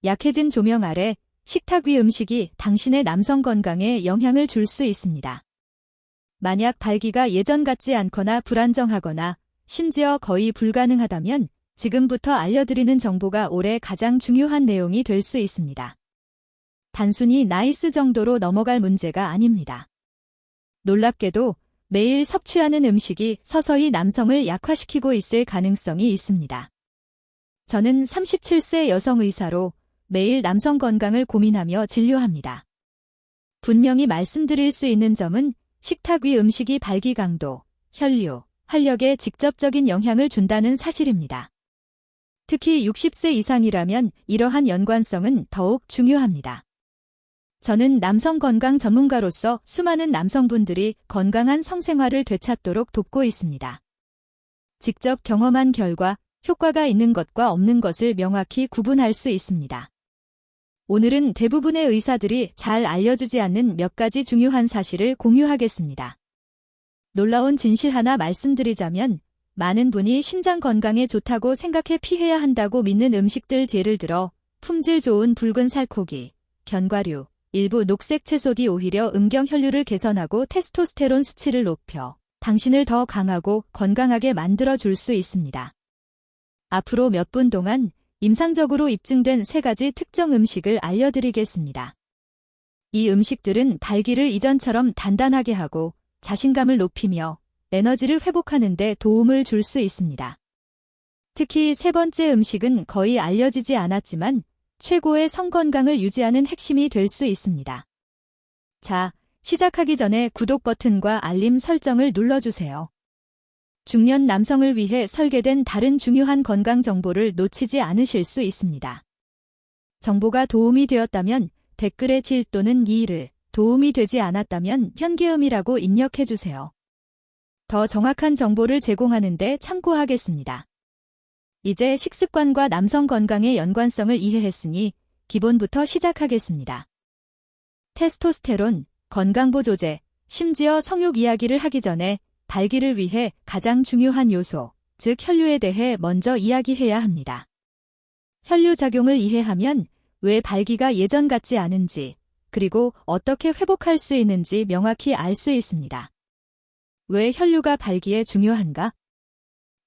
약해진 조명 아래 식탁 위 음식이 당신의 남성 건강에 영향을 줄 수 있습니다. 만약 발기가 예전 같지 않거나 불안정하거나 심지어 거의 불가능하다면 지금부터 알려드리는 정보가 올해 가장 중요한 내용이 될 수 있습니다. 단순히 나이스 정도로 넘어갈 문제가 아닙니다. 놀랍게도 매일 섭취하는 음식이 서서히 남성을 약화시키고 있을 가능성이 있습니다. 저는 37세 여성 의사로 매일 남성 건강을 고민하며 진료합니다. 분명히 말씀드릴 수 있는 점은 식탁 위 음식이 발기 강도, 혈류, 활력에 직접적인 영향을 준다는 사실입니다. 특히 60세 이상이라면 이러한 연관성은 더욱 중요합니다. 저는 남성 건강 전문가로서 수많은 남성분들이 건강한 성생활을 되찾도록 돕고 있습니다. 직접 경험한 결과 효과가 있는 것과 없는 것을 명확히 구분할 수 있습니다. 오늘은 대부분의 의사들이 잘 알려주지 않는 몇 가지 중요한 사실을 공유하겠습니다. 놀라운 진실 하나 말씀드리자면 많은 분이 심장 건강에 좋다고 생각해 피해야 한다고 믿는 음식들 예를 들어 품질 좋은 붉은 살코기, 견과류, 일부 녹색 채소들이 오히려 음경혈류를 개선하고 테스토스테론 수치를 높여 당신을 더 강하고 건강하게 만들어 줄 수 있습니다. 앞으로 몇 분 동안 임상적으로 입증된 3가지 특정 음식을 알려드리겠습니다. 이 음식들은 발기를 이전처럼 단단하게 하고 자신감을 높이며 에너지를 회복하는 데 도움을 줄 수 있습니다. 특히 3번째 음식은 거의 알려지지 않았지만 최고의 성건강을 유지하는 핵심이 될 수 있습니다. 자, 시작하기 전에 구독 버튼과 알림 설정을 눌러주세요. 중년 남성을 위해 설계된 다른 중요한 건강 정보를 놓치지 않으실 수 있습니다. 정보가 도움이 되었다면 댓글에 질 또는 이를, 도움이 되지 않았다면 현계음이라고 입력해주세요. 더 정확한 정보를 제공하는 데 참고하겠습니다. 이제 식습관과 남성 건강의 연관성을 이해했으니 기본부터 시작하겠습니다. 테스토스테론, 건강보조제, 심지어 성욕 이야기를 하기 전에 발기를 위해 가장 중요한 요소, 즉 혈류에 대해 먼저 이야기해야 합니다. 혈류 작용을 이해하면 왜 발기가 예전 같지 않은지, 그리고 어떻게 회복할 수 있는지 명확히 알 수 있습니다. 왜 혈류가 발기에 중요한가?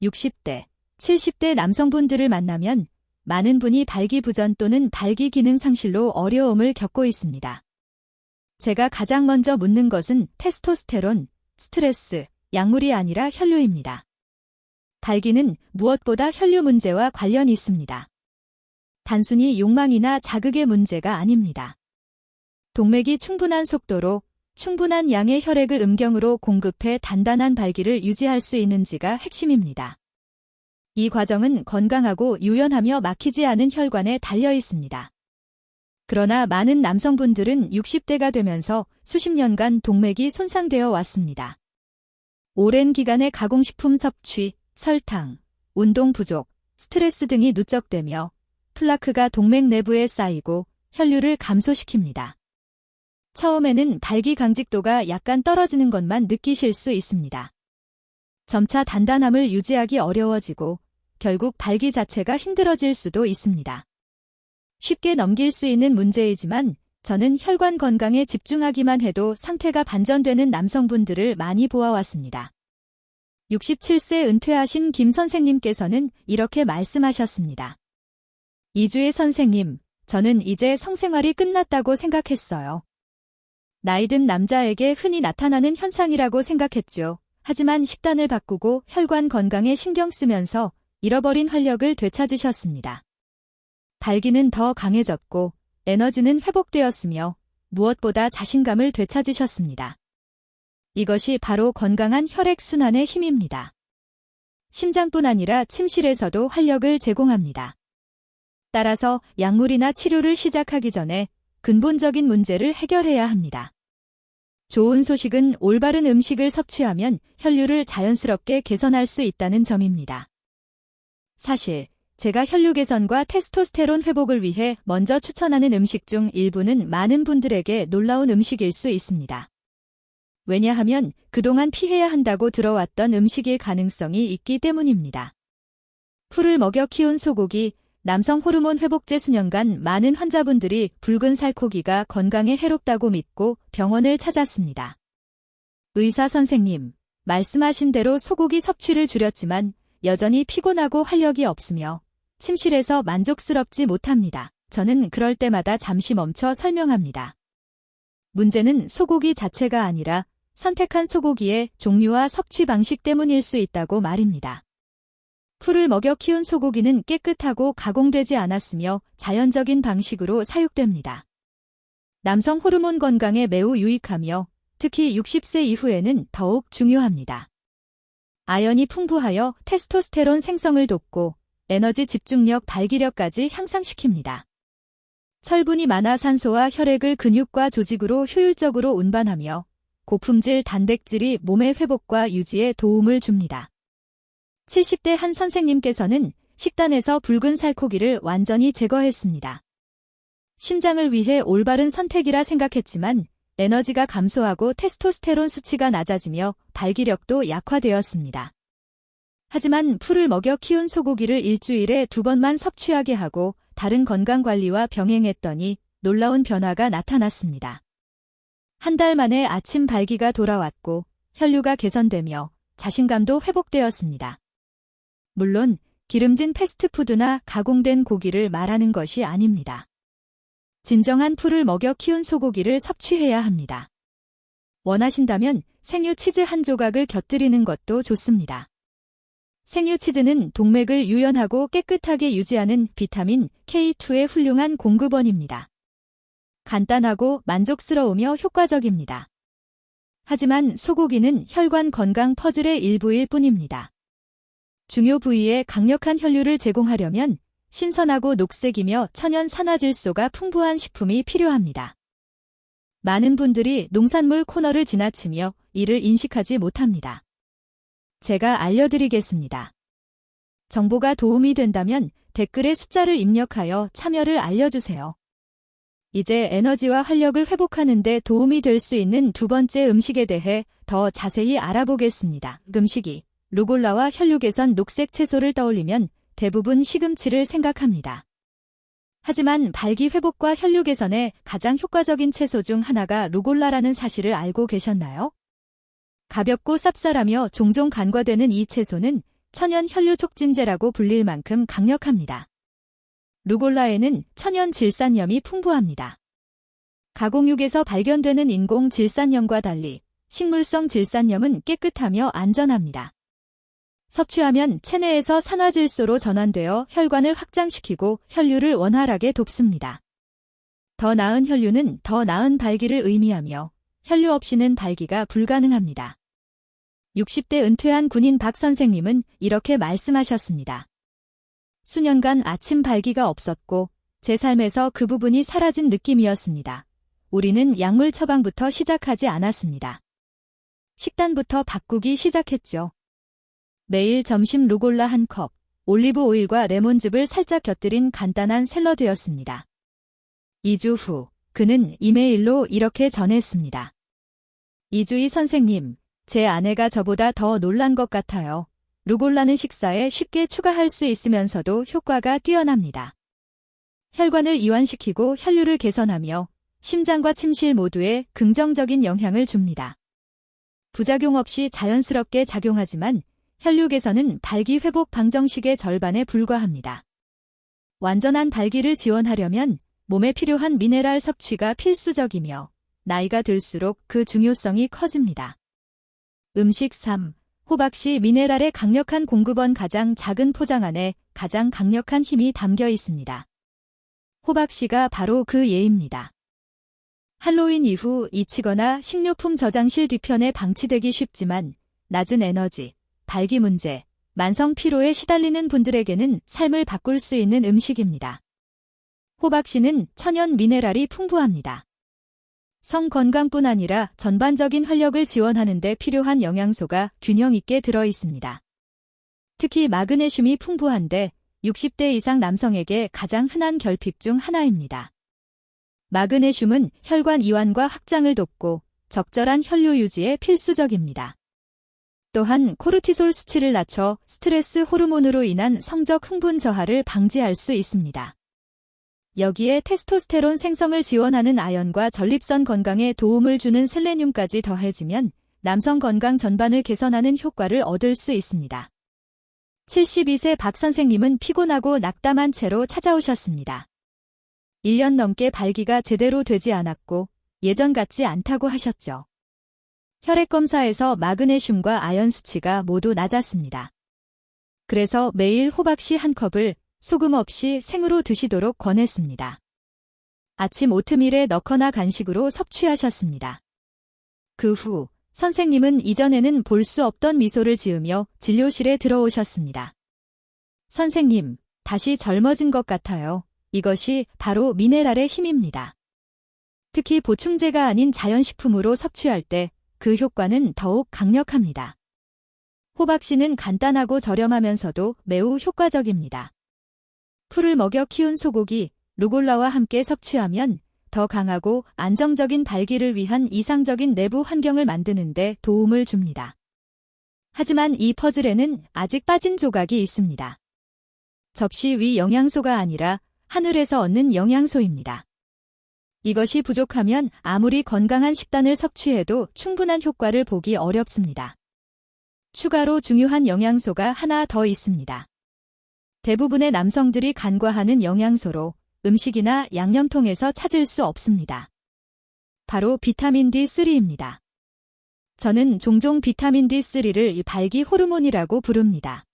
60대, 70대 남성분들을 만나면 많은 분이 발기부전 또는 발기 기능 상실로 어려움을 겪고 있습니다. 제가 가장 먼저 묻는 것은 테스토스테론, 스트레스, 약물이 아니라 혈류입니다. 발기는 무엇보다 혈류 문제와 관련이 있습니다. 단순히 욕망이나 자극의 문제가 아닙니다. 동맥이 충분한 속도로 충분한 양의 혈액을 음경으로 공급해 단단한 발기를 유지할 수 있는지가 핵심입니다. 이 과정은 건강하고 유연하며 막히지 않은 혈관에 달려 있습니다. 그러나 많은 남성분들은 60대가 되면서 수십 년간 동맥이 손상되어 왔습니다. 오랜 기간의 가공식품 섭취, 설탕, 운동 부족, 스트레스 등이 누적되며 플라크가 동맥 내부에 쌓이고 혈류를 감소시킵니다. 처음에는 발기 강직도가 약간 떨어지는 것만 느끼실 수 있습니다. 점차 단단함을 유지하기 어려워지고 결국 발기 자체가 힘들어질 수도 있습니다. 쉽게 넘길 수 있는 문제이지만 저는 혈관 건강에 집중하기만 해도 상태가 반전되는 남성분들을 많이 보아왔습니다. 67세 은퇴하신 김 선생님께서는 이렇게 말씀하셨습니다. 이주혜 선생님, 저는 이제 성생활이 끝났다고 생각했어요. 나이든 남자에게 흔히 나타나는 현상이라고 생각했죠. 하지만 식단을 바꾸고 혈관 건강에 신경 쓰면서 잃어버린 활력을 되찾으셨습니다. 발기는 더 강해졌고 에너지는 회복되었으며 무엇보다 자신감을 되찾으셨습니다. 이것이 바로 건강한 혈액순환의 힘입니다. 심장뿐 아니라 침실에서도 활력을 제공합니다. 따라서 약물이나 치료를 시작하기 전에 근본적인 문제를 해결해야 합니다. 좋은 소식은 올바른 음식을 섭취하면 혈류를 자연스럽게 개선할 수 있다는 점입니다. 사실 제가 혈류 개선과 테스토스테론 회복을 위해 먼저 추천하는 음식 중 일부는 많은 분들에게 놀라운 음식일 수 있습니다. 왜냐하면 그동안 피해야 한다고 들어왔던 음식일 가능성이 있기 때문입니다. 풀을 먹여 키운 소고기, 남성 호르몬 회복제 수년간 많은 환자분들이 붉은 살코기가 건강에 해롭다고 믿고 병원을 찾았습니다. 의사 선생님, 말씀하신 대로 소고기 섭취를 줄였지만 여전히 피곤하고 활력이 없으며 침실에서 만족스럽지 못합니다. 저는 그럴 때마다 잠시 멈춰 설명합니다. 문제는 소고기 자체가 아니라 선택한 소고기의 종류와 섭취 방식 때문일 수 있다고 말입니다. 풀을 먹여 키운 소고기는 깨끗하고 가공되지 않았으며 자연적인 방식으로 사육됩니다. 남성 호르몬 건강에 매우 유익하며 특히 60세 이후에는 더욱 중요합니다. 아연이 풍부하여 테스토스테론 생성을 돕고 에너지 집중력, 발기력까지 향상시킵니다. 철분이 많아 산소와 혈액을 근육과 조직으로 효율적으로 운반하며 고품질 단백질이 몸의 회복과 유지에 도움을 줍니다. 70대 한 선생님께서는 식단에서 붉은 살코기를 완전히 제거했습니다. 심장을 위해 올바른 선택이라 생각했지만 에너지가 감소하고 테스토스테론 수치가 낮아지며 발기력도 약화되었습니다. 하지만 풀을 먹여 키운 소고기를 일주일에 2번만 섭취하게 하고 다른 건강관리와 병행했더니 놀라운 변화가 나타났습니다. 한 달 만에 아침 발기가 돌아왔고 혈류가 개선되며 자신감도 회복되었습니다. 물론 기름진 패스트푸드나 가공된 고기를 말하는 것이 아닙니다. 진정한 풀을 먹여 키운 소고기를 섭취해야 합니다. 원하신다면 생유 치즈 한 조각을 곁들이는 것도 좋습니다. 생유 치즈는 동맥을 유연하고 깨끗하게 유지하는 비타민 K2의 훌륭한 공급원입니다. 간단하고 만족스러우며 효과적입니다. 하지만 소고기는 혈관 건강 퍼즐의 일부일 뿐입니다. 중요 부위에 강력한 혈류를 제공하려면 신선하고 녹색이며 천연 산화질소가 풍부한 식품이 필요합니다. 많은 분들이 농산물 코너를 지나치며 이를 인식하지 못합니다. 제가 알려드리겠습니다. 정보가 도움이 된다면 댓글에 숫자를 입력하여 참여를 알려주세요. 이제 에너지와 활력을 회복하는 데 도움이 될 수 있는 두 번째 음식에 대해 더 자세히 알아보겠습니다. 음식이 루골라와 혈류 개선 녹색 채소를 떠올리면 대부분 시금치를 생각합니다. 하지만 발기 회복과 혈류 개선에 가장 효과적인 채소 중 하나가 루골라라는 사실을 알고 계셨나요? 가볍고 쌉쌀하며 종종 간과되는 이 채소는 천연 혈류 촉진제라고 불릴 만큼 강력합니다. 루골라에는 천연 질산염이 풍부합니다. 가공육에서 발견되는 인공 질산염과 달리 식물성 질산염은 깨끗하며 안전합니다. 섭취하면 체내에서 산화질소로 전환되어 혈관을 확장시키고 혈류를 원활하게 돕습니다. 더 나은 혈류는 더 나은 발기를 의미하며 혈류 없이는 발기가 불가능합니다. 60대 은퇴한 군인 박 선생님은 이렇게 말씀하셨습니다. 수년간 아침 발기가 없었고 제 삶에서 그 부분이 사라진 느낌이었습니다. 우리는 약물 처방부터 시작하지 않았습니다. 식단부터 바꾸기 시작했죠. 매일 점심 루골라 한 컵, 올리브 오일과 레몬즙을 살짝 곁들인 간단한 샐러드였습니다. 2주 후, 그는 이메일로 이렇게 전했습니다. 이주희 선생님, 제 아내가 저보다 더 놀란 것 같아요. 루골라는 식사에 쉽게 추가할 수 있으면서도 효과가 뛰어납니다. 혈관을 이완시키고 혈류를 개선하며 심장과 침실 모두에 긍정적인 영향을 줍니다. 부작용 없이 자연스럽게 작용하지만 혈류 개선은 발기 회복 방정식의 절반에 불과합니다. 완전한 발기를 지원하려면 몸에 필요한 미네랄 섭취가 필수적이며 나이가 들수록 그 중요성이 커집니다. 음식 3. 호박씨 미네랄의 강력한 공급원 가장 작은 포장 안에 가장 강력한 힘이 담겨 있습니다. 호박씨가 바로 그 예입니다. 할로윈 이후 잊히거나 식료품 저장실 뒤편에 방치되기 쉽지만 낮은 에너지, 발기 문제, 만성 피로에 시달리는 분들에게는 삶을 바꿀 수 있는 음식입니다. 호박씨는 천연 미네랄이 풍부합니다. 성 건강뿐 아니라 전반적인 활력을 지원하는 데 필요한 영양소가 균형 있게 들어 있습니다. 특히 마그네슘이 풍부한데 60대 이상 남성에게 가장 흔한 결핍 중 하나입니다. 마그네슘은 혈관 이완과 확장을 돕고 적절한 혈류 유지에 필수적입니다. 또한 코르티솔 수치를 낮춰 스트레스 호르몬으로 인한 성적 흥분 저하를 방지할 수 있습니다. 여기에 테스토스테론 생성을 지원하는 아연과 전립선 건강에 도움을 주는 셀레늄까지 더해지면 남성 건강 전반을 개선하는 효과를 얻을 수 있습니다. 72세 박 선생님은 피곤하고 낙담한 채로 찾아오셨습니다. 1년 넘게 발기가 제대로 되지 않았고 예전 같지 않다고 하셨죠. 혈액 검사에서 마그네슘과 아연 수치가 모두 낮았습니다. 그래서 매일 호박씨 한 컵을 소금 없이 생으로 드시도록 권했습니다. 아침 오트밀에 넣거나 간식으로 섭취하셨습니다. 그 후 선생님은 이전에는 볼 수 없던 미소를 지으며 진료실에 들어오셨습니다. 선생님, 다시 젊어진 것 같아요. 이것이 바로 미네랄의 힘입니다. 특히 보충제가 아닌 자연식품으로 섭취할 때 그 효과는 더욱 강력합니다. 호박씨는 간단하고 저렴하면서도 매우 효과적입니다. 풀을 먹여 키운 소고기, 루골라와 함께 섭취하면 더 강하고 안정적인 발기를 위한 이상적인 내부 환경을 만드는 데 도움을 줍니다. 하지만 이 퍼즐에는 아직 빠진 조각이 있습니다. 접시 위 영양소가 아니라 하늘에서 얻는 영양소입니다. 이것이 부족하면 아무리 건강한 식단을 섭취해도 충분한 효과를 보기 어렵습니다. 추가로 중요한 영양소가 하나 더 있습니다. 대부분의 남성들이 간과하는 영양소로 음식이나 양념통에서 찾을 수 없습니다. 바로 비타민 D3입니다. 저는 종종 비타민 D3를 발기 호르몬이라고 부릅니다.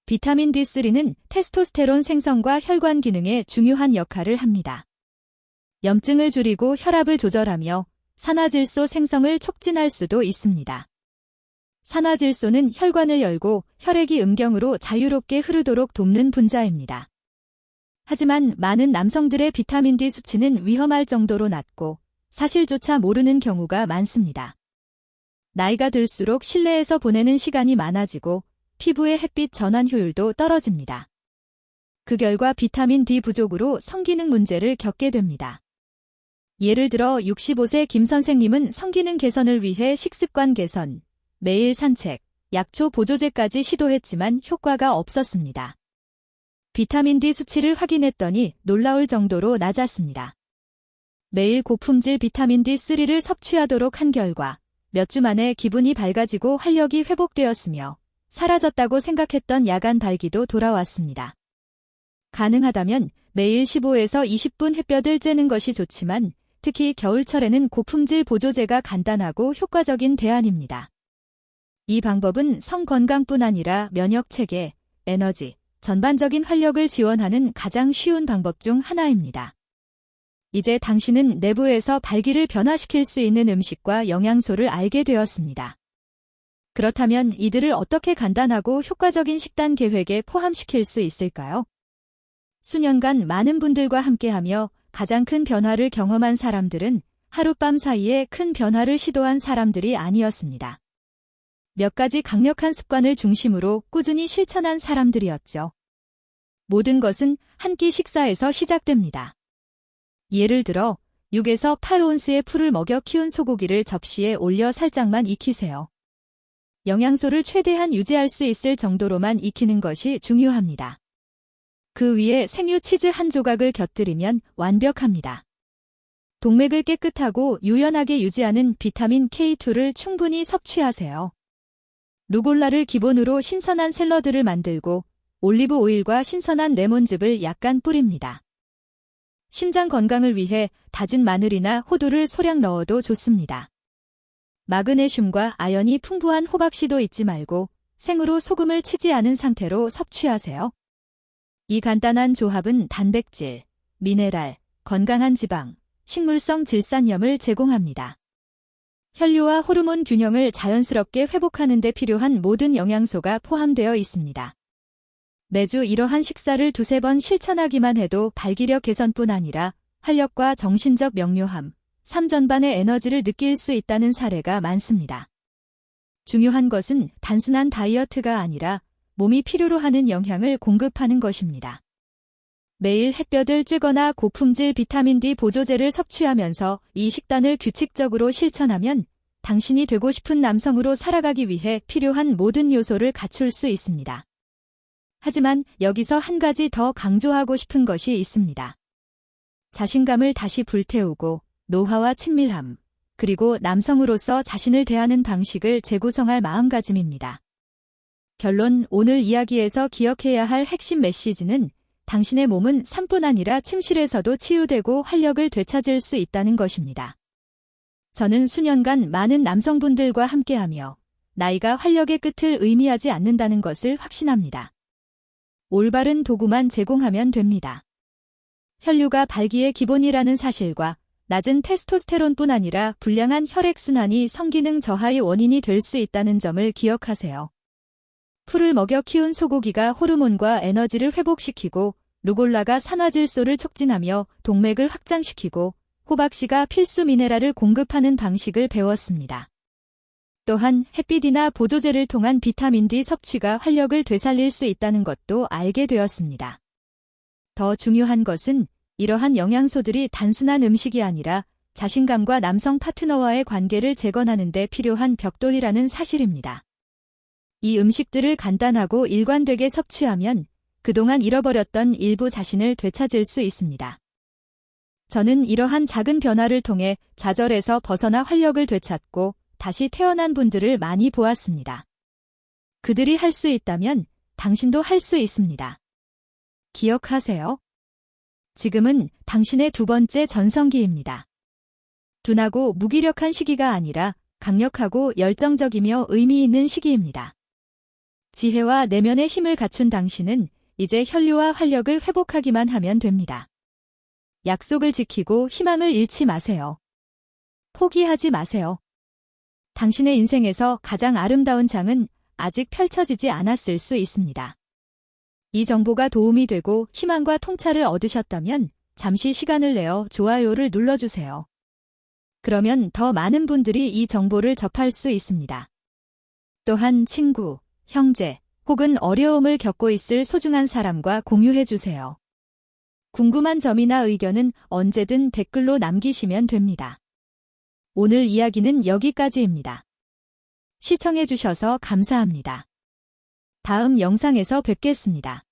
비타민 D3는 테스토스테론 생성과 혈관 기능에 중요한 역할을 합니다. 염증을 줄이고 혈압을 조절하며 산화질소 생성을 촉진할 수도 있습니다. 산화질소는 혈관을 열고 혈액이 음경으로 자유롭게 흐르도록 돕는 분자입니다. 하지만 많은 남성들의 비타민 D 수치는 위험할 정도로 낮고 사실조차 모르는 경우가 많습니다. 나이가 들수록 실내에서 보내는 시간이 많아지고 피부의 햇빛 전환 효율도 떨어집니다. 그 결과 비타민 D 부족으로 성기능 문제를 겪게 됩니다. 예를 들어 65세 김 선생님은 성기능 개선을 위해 식습관 개선, 매일 산책, 약초 보조제까지 시도했지만 효과가 없었습니다. 비타민 D 수치를 확인했더니 놀라울 정도로 낮았습니다. 매일 고품질 비타민 D3를 섭취하도록 한 결과 몇 주 만에 기분이 밝아지고 활력이 회복되었으며 사라졌다고 생각했던 야간 발기도 돌아왔습니다. 가능하다면 매일 15에서 20분 햇볕을 쬐는 것이 좋지만 특히 겨울철에는 고품질 보조제가 간단하고 효과적인 대안입니다. 이 방법은 성 건강뿐 아니라 면역 체계, 에너지, 전반적인 활력을 지원하는 가장 쉬운 방법 중 하나입니다. 이제 당신은 내부에서 발기를 변화시킬 수 있는 음식과 영양소를 알게 되었습니다. 그렇다면 이들을 어떻게 간단하고 효과적인 식단 계획에 포함시킬 수 있을까요? 수년간 많은 분들과 함께하며 가장 큰 변화를 경험한 사람들은 하룻밤 사이에 큰 변화를 시도한 사람들이 아니었습니다. 몇 가지 강력한 습관을 중심으로 꾸준히 실천한 사람들이었죠. 모든 것은 한 끼 식사에서 시작됩니다. 예를 들어 6에서 8온스의 풀을 먹여 키운 소고기를 접시에 올려 살짝만 익히세요. 영양소를 최대한 유지할 수 있을 정도로만 익히는 것이 중요합니다. 그 위에 생유 치즈 한 조각을 곁들이면 완벽합니다. 동맥을 깨끗하고 유연하게 유지하는 비타민 K2를 충분히 섭취하세요. 루골라를 기본으로 신선한 샐러드를 만들고 올리브 오일과 신선한 레몬즙을 약간 뿌립니다. 심장 건강을 위해 다진 마늘이나 호두를 소량 넣어도 좋습니다. 마그네슘과 아연이 풍부한 호박씨도 잊지 말고 생으로 소금을 치지 않은 상태로 섭취하세요. 이 간단한 조합은 단백질, 미네랄, 건강한 지방, 식물성 질산염을 제공합니다. 혈류와 호르몬 균형을 자연스럽게 회복하는 데 필요한 모든 영양소가 포함되어 있습니다. 매주 이러한 식사를 2-3번 실천하기만 해도 발기력 개선뿐 아니라 활력과 정신적 명료함, 삶 전반의 에너지를 느낄 수 있다는 사례가 많습니다. 중요한 것은 단순한 다이어트가 아니라 몸이 필요로 하는 영양을 공급하는 것입니다. 매일 햇볕을 쬐거나 고품질 비타민 D 보조제를 섭취하면서 이 식단을 규칙적으로 실천하면 당신이 되고 싶은 남성으로 살아가기 위해 필요한 모든 요소를 갖출 수 있습니다. 하지만 여기서 한 가지 더 강조하고 싶은 것이 있습니다. 자신감을 다시 불태우고 노화와 친밀함, 그리고 남성으로서 자신을 대하는 방식을 재구성할 마음가짐입니다. 결론, 오늘 이야기에서 기억해야 할 핵심 메시지는 당신의 몸은 산뿐 아니라 침실에서도 치유되고 활력을 되찾을 수 있다는 것입니다. 저는 수년간 많은 남성분들과 함께하며 나이가 활력의 끝을 의미하지 않는다는 것을 확신합니다. 올바른 도구만 제공하면 됩니다. 혈류가 발기의 기본이라는 사실과 낮은 테스토스테론뿐 아니라 불량한 혈액순환이 성기능 저하의 원인이 될 수 있다는 점을 기억하세요. 풀을 먹여 키운 소고기가 호르몬과 에너지를 회복시키고 루골라가 산화질소를 촉진하며 동맥을 확장시키고 호박씨가 필수 미네랄을 공급하는 방식을 배웠습니다. 또한 햇빛이나 보조제를 통한 비타민 D 섭취가 활력을 되살릴 수 있다는 것도 알게 되었습니다. 더 중요한 것은 이러한 영양소들이 단순한 음식이 아니라 자신감과 남성 파트너와의 관계를 재건하는 데 필요한 벽돌이라는 사실입니다. 이 음식들을 간단하고 일관되게 섭취하면 그동안 잃어버렸던 일부 자신을 되찾을 수 있습니다. 저는 이러한 작은 변화를 통해 좌절에서 벗어나 활력을 되찾고 다시 태어난 분들을 많이 보았습니다. 그들이 할 수 있다면 당신도 할 수 있습니다. 기억하세요. 지금은 당신의 두 번째 전성기입니다. 둔하고 무기력한 시기가 아니라 강력하고 열정적이며 의미 있는 시기입니다. 지혜와 내면의 힘을 갖춘 당신은 이제 혈류와 활력을 회복하기만 하면 됩니다. 약속을 지키고 희망을 잃지 마세요. 포기하지 마세요. 당신의 인생에서 가장 아름다운 장은 아직 펼쳐지지 않았을 수 있습니다. 이 정보가 도움이 되고 희망과 통찰을 얻으셨다면 잠시 시간을 내어 좋아요를 눌러주세요. 그러면 더 많은 분들이 이 정보를 접할 수 있습니다. 또한 친구, 형제, 혹은 어려움을 겪고 있을 소중한 사람과 공유해주세요. 궁금한 점이나 의견은 언제든 댓글로 남기시면 됩니다. 오늘 이야기는 여기까지입니다. 시청해주셔서 감사합니다. 다음 영상에서 뵙겠습니다.